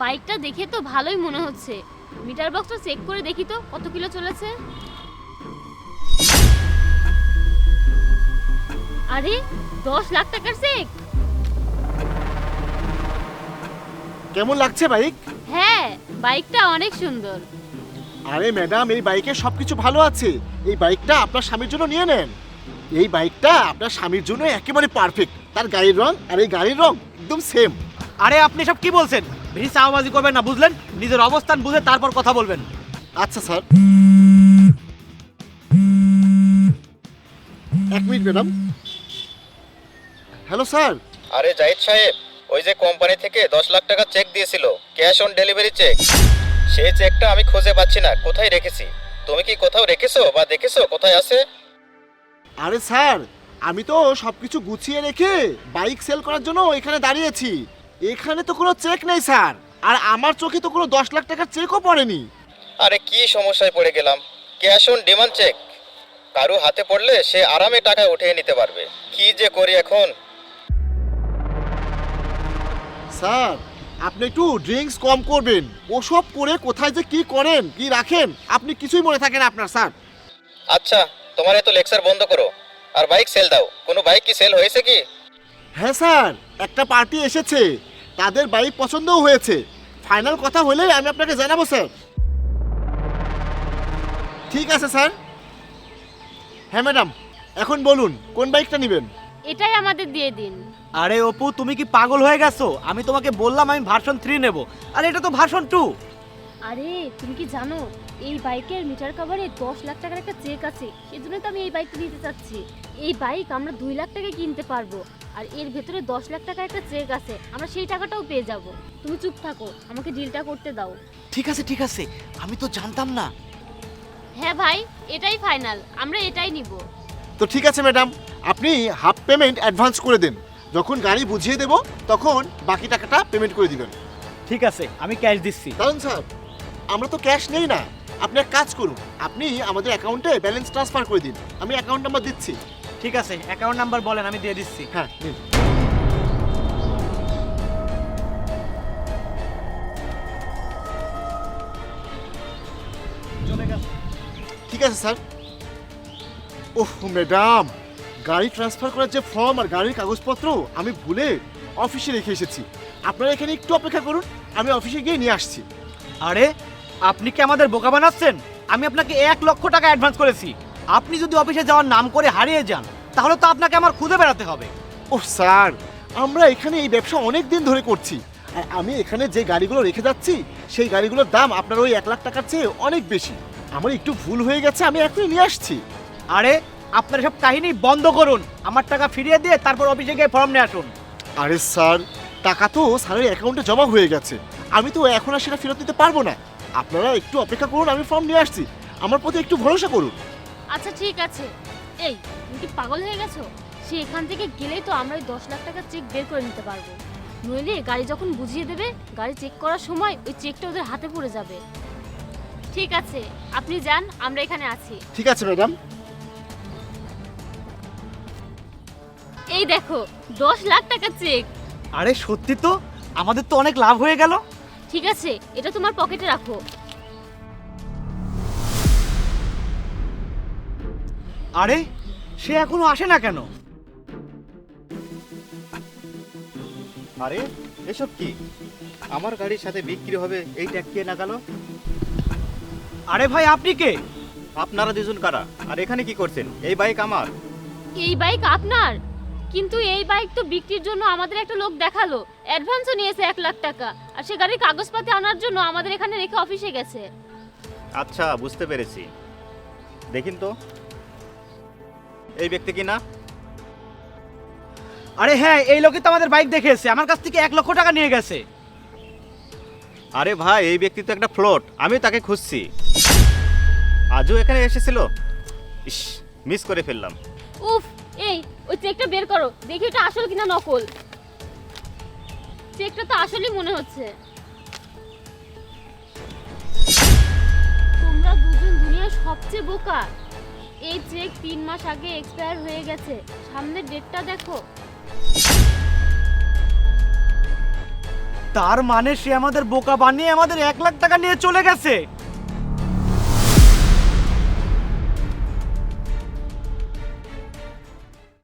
বাইকটা দেখে তো ভালোই মনে হচ্ছে। মিটার বক্সটা চেক করে দেখি তো কত কিলো চলেছে। আরে 10 লাখ টাকার চেক। কেমন লাগছে বাইক? হ্যাঁ, বাইকটা অনেক সুন্দর। আরে ম্যাডাম, এই বাইকে সবকিছু ভালো আছে। এই বাইকটা আপনার স্বামীর জন্য নিয়ে নেন। এই বাইকটা আপনার স্বামীর জন্য একেবারে পারফেক্ট। তার গাড়ির রং আর এই গাড়ির রং একদম সেম। আরে আপনি সব কি বলছেন? বেশি চাওয়াবাজি করবেন না, বুঝলেন? নিজের অবস্থান বুঝে তারপর কথা বলবেন। আচ্ছা sir, 1 minute madam. Hello sir. আরে জাহিদ সাহেব, ওই যে কোম্পানি থেকে 10 লাখ টাকা চেক দিয়েছিল, ক্যাশ অন ডেলিভারি চেক, সেই চেকটা আমি খুঁজে পাচ্ছি না, কোথায় রেখেছি? তুমি কি কোথাও রেখেছো বা দেখেছো কোথায় আছে? আরে স্যার, আমি তো সবকিছু গুছিয়ে রেখে বাইক সেল করার জন্য এখানে দাঁড়িয়েছি। এখানে তো কোনো চেক নেই স্যার, আর আমার চোখে তো কোনো 10 লাখ টাকার চেকও পড়েনি। আরে কি সমস্যায় পড়ে গেলাম! ক্যাশ অন ডিমান্ড চেক কারো হাতে পড়লে সে আরামে টাকা উঠিয়ে নিতে পারবে। কি যে করি এখন! স্যার, আপনি একটু ড্রিঙ্কস কম করবেন। ওসব করে কোথায় যে কি করেন কি রাখেন আপনি কিছুই মনে থাকে না আপনার স্যার। আচ্ছা, তোমার এত লেকচার বন্ধ করো আর বাইক সেল দাও। কোনো বাইক কি সেল হয়েছে কি? হ্যাঁ স্যার, একটা পার্টি এসেছে, তাদের বাইক পছন্দও হয়েছে। ফাইনাল কথা হলে আমি আপনাকে জানাবো স্যার। ঠিক আছে স্যার। হ্যাঁ ম্যাডাম, এখন বলুন কোন বাইকটা নেবেন? এটাই আমাদের দিয়ে দিন। আরে অপু, তুমি কি পাগল হয়ে গেছো? আমি তোমাকে বললাম আমি ভার্সন 3 নেব, আর এটা তো ভার্সন 2। আরে তুমি কি জানো এই বাইকের মিটার কভারে 10 লাখ টাকার একটা চেক আছে? সেজন্য তো আমি এই বাইকটা নিতে চাচ্ছি। এই বাইক আমরা 2 লাখ টাকায় কিনতে পারবো, আর এর ভেতরে 10 লাখ টাকার একটা চেক আছে, আমরা সেই টাকাটাও পেয়ে যাব। তুমি চুপ থাকো, আমাকে ডিলটা করতে দাও। ঠিক আছে ঠিক আছে, আমি তো জানতাম না। হ্যাঁ ভাই, এটাই ফাইনাল, আমরা এটাই নিব। তো ঠিক আছে ম্যাডাম, আপনি হাফ পেমেন্ট অ্যাডভান্স করে দেন। যখন গাড়ি বুঝিয়ে দেব তখন বাকি টাকাটা পেমেন্ট করে দিবেন। ঠিক আছে, আমি ক্যাশ দিচ্ছি। কারণ স্যার, আমরা তো ক্যাশ নেই না। আপনি এক কাজ করুন, আপনি আমাদের অ্যাকাউন্টে ব্যালেন্স ট্রান্সফার করে দিন। আমি অ্যাকাউন্ট নাম্বার দিচ্ছি। ঠিক আছে, অ্যাকাউন্ট নাম্বার বলেন, আমি দিয়ে দিচ্ছি। হ্যাঁ নিন। ঠিক আছে স্যার। ওহ ম্যাডাম, গাড়ি ট্রান্সফার করার যে ফর্ম আর গাড়ির কাগজপত্র আমি ভুলে অফিসে রেখে এসেছি। আপনারা এখানে একটু অপেক্ষা করুন, আমি অফিসে গিয়ে নিয়ে আসছি। আরে আপনি কি আমাদের বোকা বানাচ্ছেন? আমি আপনাকে 1 লক্ষ টাকা অ্যাডভান্স করেছি। আপনি যদি অফিসে যাওয়ার নাম করে হারিয়ে যান, তাহলে তো আপনাকে আমার খুঁজে বেড়াতে হবে। ওহ স্যার, আমরা এখানে এই ব্যবসা অনেক দিন ধরে করছি, আর আমি এখানে যে গাড়িগুলো রেখে যাচ্ছি সেই গাড়িগুলোর দাম আপনার ওই 1 লাখ টাকার চেয়ে অনেক বেশি। আমার একটু ভুল হয়ে গেছে, আমি এখনই নিয়ে আসছি। আরে আপনার সব কাহিনী বন্ধ করুন, আমার টাকা ফিরিয়ে দিয়ে তারপর অফিসে গিয়ে ফর্ম নিয়ে আসুন। আরে স্যার, টাকা তো স্যারের অ্যাকাউন্টে জমা হয়ে গেছে, আমি তো এখন আর সেটা ফেরত দিতে পারবো না। আপনারা একটু অপেক্ষা করুন, আমি ফর্ম নিয়ে আসছি। আমার প্রতি একটু ভরসা করুন। আচ্ছা ঠিক আছে। এই তুমি কি পাগল হয়ে গেছো? সে এখান থেকে গেলেই তো আমরা ওই 10 লাখ টাকার চেক বের করে নিতে পারবো। নইলে গাড়ি যখন বুঝিয়ে দেবে, গাড়ি চেক করার সময় ওই চেকটা ওদের হাতে পড়ে যাবে। ঠিক আছে, আপনি যান, আমরা এখানে আছি। ঠিক আছে ম্যাডাম। এই দেখো 10 লাখ টাকার চেক। আরে সত্যি তো, আমাদের তো অনেক লাভ হয়ে গেল। ঠিক আছে, এটা তোমার পকেটে রাখো। আরে সে এখনো আসে না কেন? আরে এসব কি? আমার গাড়ির সাথে বিক্রি হবে এই ট্যাগ কে লাগালো? আরে ভাই, আপনি কে? আপনারা দুজন কারা আর এখানে কি করছেন? এই বাইক আমার। এই বাইক আপনার? কিন্তু এই বাইক তো বিক্রির জন্য আমাদের একটা লোক দেখালো, অ্যাডভান্সও নিয়েছে 1 লাখ টাকা, আর সে গাড়ির কাগজপাতি আনার জন্য আমাদের এখানে রেখে অফিসে গেছে। আচ্ছা, বুঝতে পেরেছি। দেখিন তো এই ব্যক্তি কি না? আরে হ্যাঁ, এই লোকই তো আমাদের বাইক দেখে এসেছে, আমার কাছ থেকে 1 লক্ষ টাকা নিয়ে গেছে। আরে ভাই, এই ব্যক্তি তো একটা ফ্লট, আমি তাকে খুঁজছি। আজও এখানে এসেছিল। ইস, মিস করে ফেললাম। উফ, এই ওই চেকটা বের করো, দেখি এটা আসল কিনা নকল। চেকটা তো আসলই মনে হচ্ছে। তোমরা দুজন দুনিয়ার সবচেয়ে বোকা। এই চেক 3 মাস আগে এক্সপায়ার হয়ে গেছে, সামনের ডেটটা দেখো। তার মানে সে আমাদের বোকা বানিয়ে আমাদের 1 লাখ টাকা নিয়ে চলে গেছে।